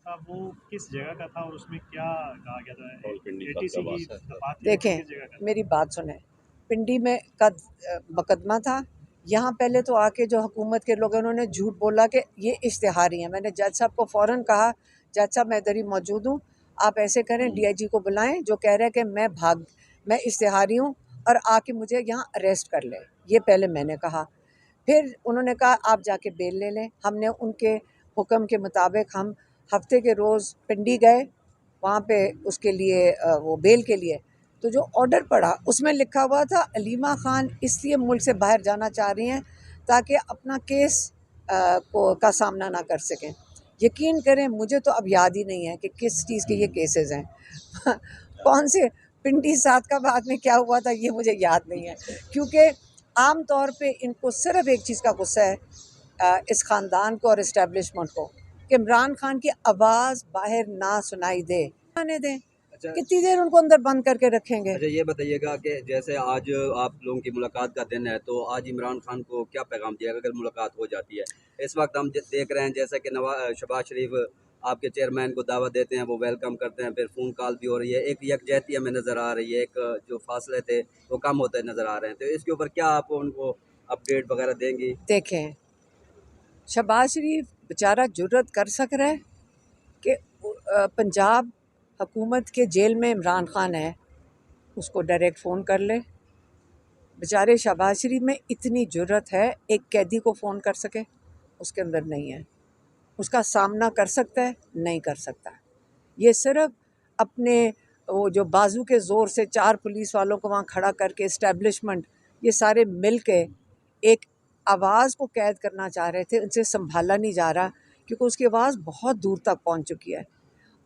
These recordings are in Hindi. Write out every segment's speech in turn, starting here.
था वो किस जगह का था और उसमें क्या कहा गया था? रावलपिंडी का एटीसी की इक़्तिबास है। बात थी, देखें, किस जगह का था? मेरी बात सुने। पिंडी में का मुकदमा था। यहाँ पहले तो आके जो हुकूमत के लोग हैं उन्होंने झूठ बोला कि ये इश्तिहारी हैं। मैंने जज साहब को फ़ौरन कहा, जज साहब मैं इधर ही मौजूद हूँ, आप ऐसे करें डीआईजी को बुलाएं जो कह रहे हैं कि मैं इश्तिहारी हूँ और आके मुझे यहाँ अरेस्ट कर लें। ये पहले मैंने कहा। फिर उन्होंने कहा आप जाके बेल ले लें। हमने उनके हुक्म के मुताबिक हम हफ्ते के रोज़ पिंडी गए, वहाँ पे उसके लिए वो बेल के लिए। तो जो ऑर्डर पड़ा उसमें लिखा हुआ था अलीमा ख़ान इसलिए मुल्क से बाहर जाना चाह रही हैं ताकि अपना केस का सामना ना कर सकें। यकीन करें मुझे तो अब याद ही नहीं है कि किस चीज़ के ये केसेस हैं कौन से पिंडी सादकाबाद में क्या हुआ था ये मुझे याद नहीं है, क्योंकि आम तौर पे इनको सिर्फ एक चीज़ का गुस्सा है इस ख़ानदान को और इस्टेब्लिशमेंट को कि इमरान खान की आवाज़ बाहर ना सुनाई दे, आने दें। अच्छा, कितनी देर उनको अंदर बंद करके रखेंगे? अच्छा ये बताइएगा कि जैसे आज आप लोगों की मुलाकात का दिन है, तो आज इमरान खान को क्या पैगाम दिया अगर मुलाकात हो जाती है? इस वक्त हम देख रहे हैं जैसे कि शहबाज शरीफ आपके चेयरमैन को दावत देते हैं, वो वेलकम करते हैं, फिर फ़ोन कॉल भी हो रही है, एक यकजहती हमें नज़र आ रही है, एक जो फासले थे वो कम होते नज़र आ रहे हैं, तो इसके ऊपर क्या आप उनको अपडेट वगैरह देंगी? देखें, शहबाज शरीफ बेचारा जुर्रत कर सक रहा है कि पंजाब हुकूमत के जेल में इमरान खान है, उसको डायरेक्ट फ़ोन कर ले। बेचारे शहबाज शरीफ में इतनी जुर्रत है एक कैदी को फ़ोन कर सके, उसके अंदर नहीं है। उसका सामना कर सकता है? नहीं कर सकता। ये सिर्फ अपने वो जो बाजू के ज़ोर से 4 पुलिस वालों को वहाँ खड़ा करके इस्टेब्लिशमेंट ये सारे मिल के एक आवाज़ को कैद करना चाह रहे थे, उनसे संभाला नहीं जा रहा क्योंकि उसकी आवाज़ बहुत दूर तक पहुँच चुकी है।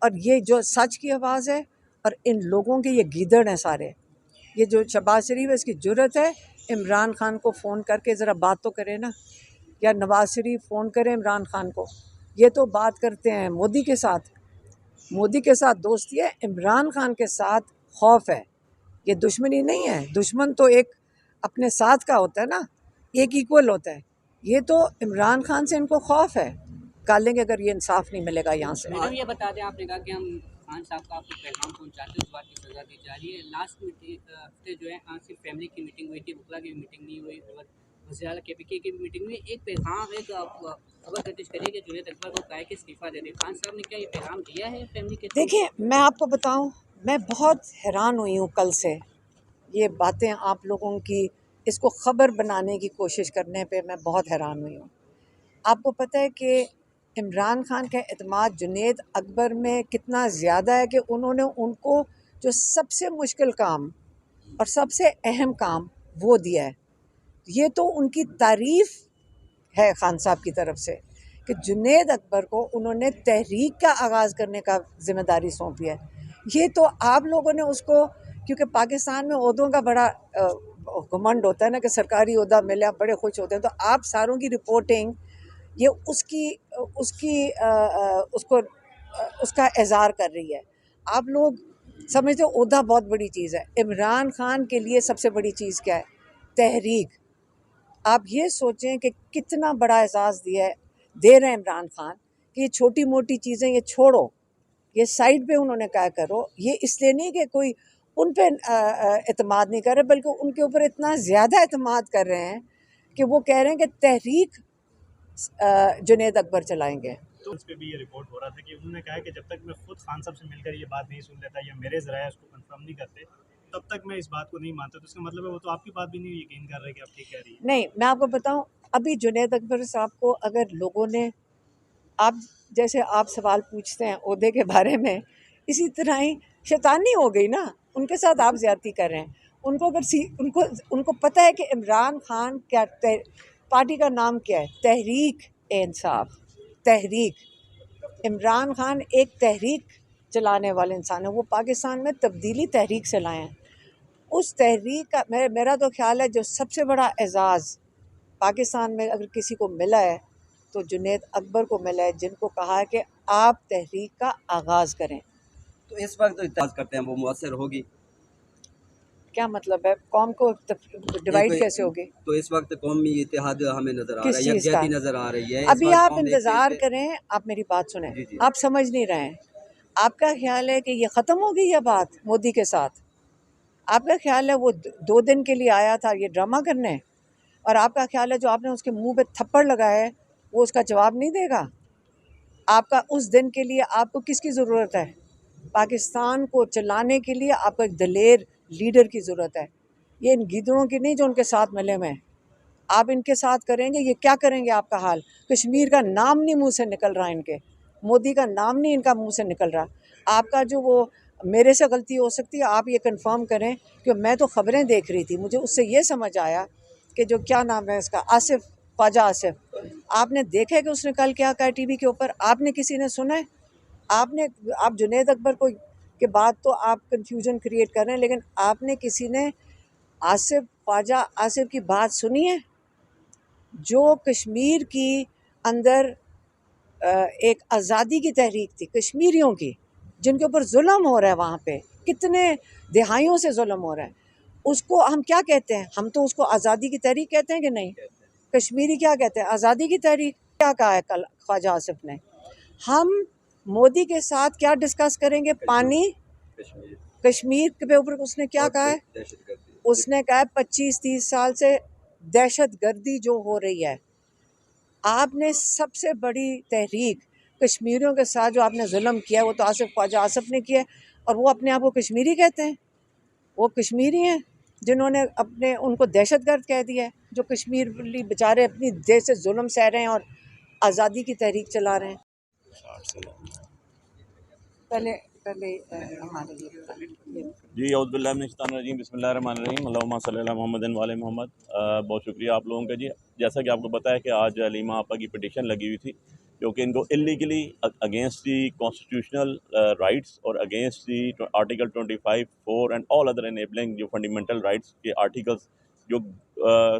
और ये जो सच की आवाज़ है और इन लोगों के ये गीदड़ हैं सारे, ये जो शहबाज शरीफ है इसकी जुर्रत है इमरान खान को फ़ोन करके ज़रा बात तो करे ना, या नवाज़ शरीफ फ़ोन करें इमरान खान को। ये तो बात करते हैं मोदी के साथ दोस्ती है, इमरान खान के साथ खौफ है। ये दुश्मनी नहीं है, दुश्मन तो एक अपने साथ का होता है ना, एक इक्वल होता है। ये तो इमरान खान से इनको खौफ है, निकालेंगे अगर ये इंसाफ नहीं मिलेगा यहाँ से। मैडम ये बता दें, आपने कहा कि हम खान साहब का आपको पैगाम पहुंचाते हैं, उस बात की सज़ा दी जा रही है। लास्ट हफ्ते जो है सिर्फ फैमिली की मीटिंग हुई थी, बुकला की मीटिंग नहीं हुई, और वज़ीर KPK की मीटिंग में एक पैगाम खबर गर्दिश करिए कि जुनैद अकबर को कहा कि इस्तीफ़ा दे दें। खान साहब ने क्या ये पैगाम दिया है फैमिली के? देखिए, मैं आपको बताऊं, मैं बहुत हैरान हुई हूँ कल से। ये बातें आप लोगों की इसको ख़बर बनाने की कोशिश करने पे मैं बहुत हैरान हुई हूँ। आपको पता है कि इमरान खान का एतमाद जुनैद अकबर में कितना ज़्यादा है कि उन्होंने उनको जो सबसे मुश्किल काम और सबसे अहम काम वो दिया है। ये तो उनकी तारीफ़ है खान साहब की तरफ से कि जुनैद अकबर को उन्होंने तहरीक का आगाज़ करने का ज़िम्मेदारी सौंपी है। ये तो आप लोगों ने उसको, क्योंकि पाकिस्तान में ओहदों का बड़ा घमंड होता है ना कि सरकारी ओहदा मिले, आप बड़े खुश होते हैं, तो आप सारों की रिपोर्टिंग ये उसकी उसकी उसको उसका इज़हार कर रही है। आप लोग समझते हो ओहदा बहुत बड़ी चीज़ है। इमरान खान के लिए सबसे बड़ी चीज़ क्या है? तहरीक। आप ये सोचें कि कितना बड़ा एहसास दे रहे हैं इमरान खान कि ये छोटी मोटी चीज़ें ये छोड़ो, ये साइड पे उन्होंने क्या करो। ये इसलिए नहीं कि कोई उन पे एतमाद नहीं कर रहे, बल्कि उनके ऊपर इतना ज़्यादा एतमाद कर रहे हैं कि वो कह रहे हैं कि तहरीक जुनैद अकबर चलाएंगे। तो उस पे भी ये रिपोर्ट हो रहा था कि उन्होंने कहा कि जब तक मैं खुद खान साहब से मिलकर ये बात नहीं सुन लेता या मेरे ज़राए उसको कंफर्म नहीं करते, तब तक मैं इस बात को नहीं मानता। तो इसका मतलब है वो तो आपकी बात भी नहीं यकीन कर रहे कि आप ठीक कह रही है। नहीं, मैं आपको बताऊं, अभी जुनैद अकबर साहब को अगर लोगों ने, आप जैसे आप सवाल पूछते हैं ओहदे के बारे में, इसी तरह ही शैतानी हो गई ना, उनके साथ आप ज़्यादती कर रहे हैं। उनको अगर उनको उनको पता है कि इमरान खान क्या पार्टी का नाम क्या है? तहरीक इंसाफ। तहरीक, इमरान खान एक तहरीक चलाने वाले इंसान है। वो पाकिस्तान में तब्दीली तहरीक से लाए हैं। उस तहरीक का मेरा तो ख्याल है जो सबसे बड़ा एजाज़ पाकिस्तान में अगर किसी को मिला है तो जुनैद अकबर को मिला है, जिनको कहा है कि आप तहरीक का आगाज़ करें। तो इस वक्त जो इत्तेफाक करते हैं वो मुअस्सर होगी? क्या मतलब है? कौम को डिवाइड एक- कैसे होगी? तो इस वक्त कौमी इत्तेहाद हमें नजर आ रहा किस है, चीज़ का? यकजहती नजर आ रही है। इस अभी वक्त आप कौम एक इंतज़ार पे- करें, आप मेरी बात सुनें। जी जी आप समझ नहीं रहे हैं। आपका ख्याल है कि ये ख़त्म हो गई है बात मोदी के साथ? आपका ख्याल है वो 2 दिन के लिए आया था ये ड्रामा करने? और आपका ख्याल है जो आपने उसके मुंह पे थप्पड़ लगाया है वो उसका जवाब नहीं देगा? आपका उस दिन के लिए आपको किसकी ज़रूरत है? पाकिस्तान को चलाने के लिए आपको एक दलेर लीडर की ज़रूरत है। ये इन गीदड़ों की नहीं जो उनके साथ मिले हुए हैं। आप इनके साथ करेंगे, ये क्या करेंगे आपका हाल? कश्मीर का नाम नहीं मुंह से निकल रहा इनके, मोदी का नाम नहीं इनका मुंह से निकल रहा। आपका जो वो मेरे से गलती हो सकती है, आप ये कंफर्म करें कि मैं तो ख़बरें देख रही थी, मुझे उससे ये समझ आया कि जो क्या नाम है इसका, आसिफ, ख्वाजा आसिफ, आपने देखा है कि उसने कल क्या कहा टीवी के ऊपर? आपने किसी ने सुना है? आप जुनैद अकबर को के बाद तो आप कंफ्यूजन क्रिएट कर रहे हैं, लेकिन आपने किसी ने आसिफ, ख्वाजा आसिफ की बात सुनी है? जो कश्मीर की अंदर एक आज़ादी की तहरीक थी कश्मीरियों की, जिनके ऊपर जुल्म हो रहा है, वहाँ पे कितने दिहाइयों से जुल्म हो रहा है, उसको हम क्या कहते हैं? हम तो उसको आज़ादी की तहरीक कहते हैं कि नहीं? कश्मीरी क्या कहते हैं? आज़ादी की तहरीक। क्या कहा है कल ख्वाजा आसिफ ने? हम मोदी के साथ क्या डिस्कस करेंगे? पानी, कश्मीर कश्मीर के ऊपर उसने क्या और कहा है? दहशतगर्दी। उसने कहा है 25-30 साल से दहशत गर्दी जो हो रही है। आपने सबसे बड़ी तहरीक कश्मीरियों के साथ जो आपने जुल्म किया है वो तो आसिफ, ख्वाजा आसिफ ने किया है, और वो अपने आप को कश्मीरी कहते हैं। वो कश्मीरी हैं जिन्होंने अपने उनको दहशतगर्द कह दिया है, जो कश्मीरी बेचारे अपनी देश से जुल्म सह रहे हैं और आज़ादी की तहरीक चला रहे हैं। पहले पहले हमारे लिए बताएं। जी औज़ुबिल्लाहिमिनश्शैतानिर्रजीम बिस्मिल्लाहिर्रहमानिर्रहीम अल्लाहुम्मा सल्ली अला मुहम्मदिन व आले मोहम्मद। बहुत शुक्रिया आप लोगों का जी। जैसा कि आपको पता है कि आज हलीमा आपा की पिटीशन लगी हुई थी जो कि इनको illegally against the constitutional rights और against the article 25, 4 and all other enabling जो फंडामेंटल राइट्स के आर्टिकल्स जो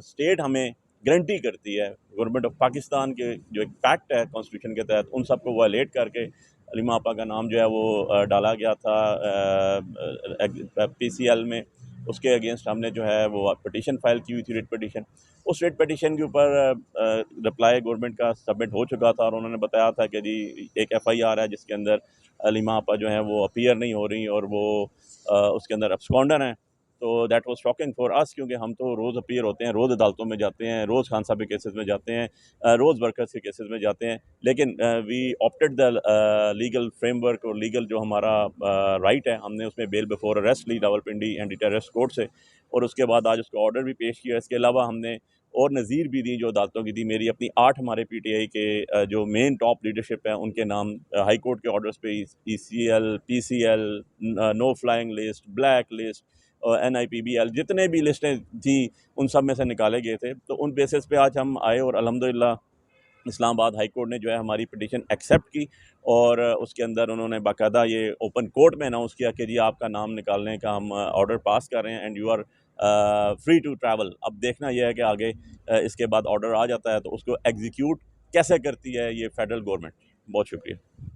स्टेट हमें गारंटी करती है, गवर्नमेंट ऑफ पाकिस्तान के जो एक फैक्ट है कॉन्स्टिट्यूशन के तहत, उन सबको वायलेट करके हलीमा आपा का नाम जो है वो डाला गया था PCL में। उसके अगेंस्ट हमने जो है वो पिटीशन फाइल की हुई थी, रिट पिटीशन। उस रिट पिटीशन के ऊपर रिप्लाई गवर्नमेंट का सबमिट हो चुका था और उन्होंने बताया था कि जी एक FIR है जिसके अंदर हलीमा आपा जो है वो अपीयर नहीं हो रही और वो उसके अंदर अब्सकॉन्डर हैं। तो that was shocking for us, क्योंकि हम तो रोज़ अपीयर होते हैं, रोज़ अदालतों में जाते हैं, रोज़ खान साहब के केसेस में जाते हैं, रोज़ वर्कर्स के केसेस में जाते हैं, लेकिन we opted the legal framework और लीगल जो हमारा राइट है, हमने उसमें बेल बिफोर अरेस्ट ली रावलपिंडी एंटी टेररिस्ट कोर्ट से, और उसके बाद आज उसका ऑर्डर भी पेश किया। इसके अलावा हमने और नज़ीर भी दी जो अदालतों की दी। मेरी अपनी 8 हमारे PTI के जो मेन टॉप लीडरशिप है उनके नाम हाई कोर्ट के ऑर्डर्स पे ECL, PCL, no flying list, black list, NIPBL जितने भी लिस्टें थी उन सब में से निकाले गए थे। तो उन बेसिस पे आज हम आए और अल्हम्दुलिल्लाह इस्लामाबाद हाई कोर्ट ने जो है हमारी पिटीशन एक्सेप्ट की और उसके अंदर उन्होंने बाकायदा ये ओपन कोर्ट में अनाउंस किया कि जी आपका नाम निकालने का हम ऑर्डर पास कर रहे हैं and you are free to travel. अब देखना यह है कि आगे इसके बाद ऑर्डर आ जाता है तो उसको एग्जीक्यूट कैसे करती है ये फेडरल गवर्नमेंट। बहुत शुक्रिया।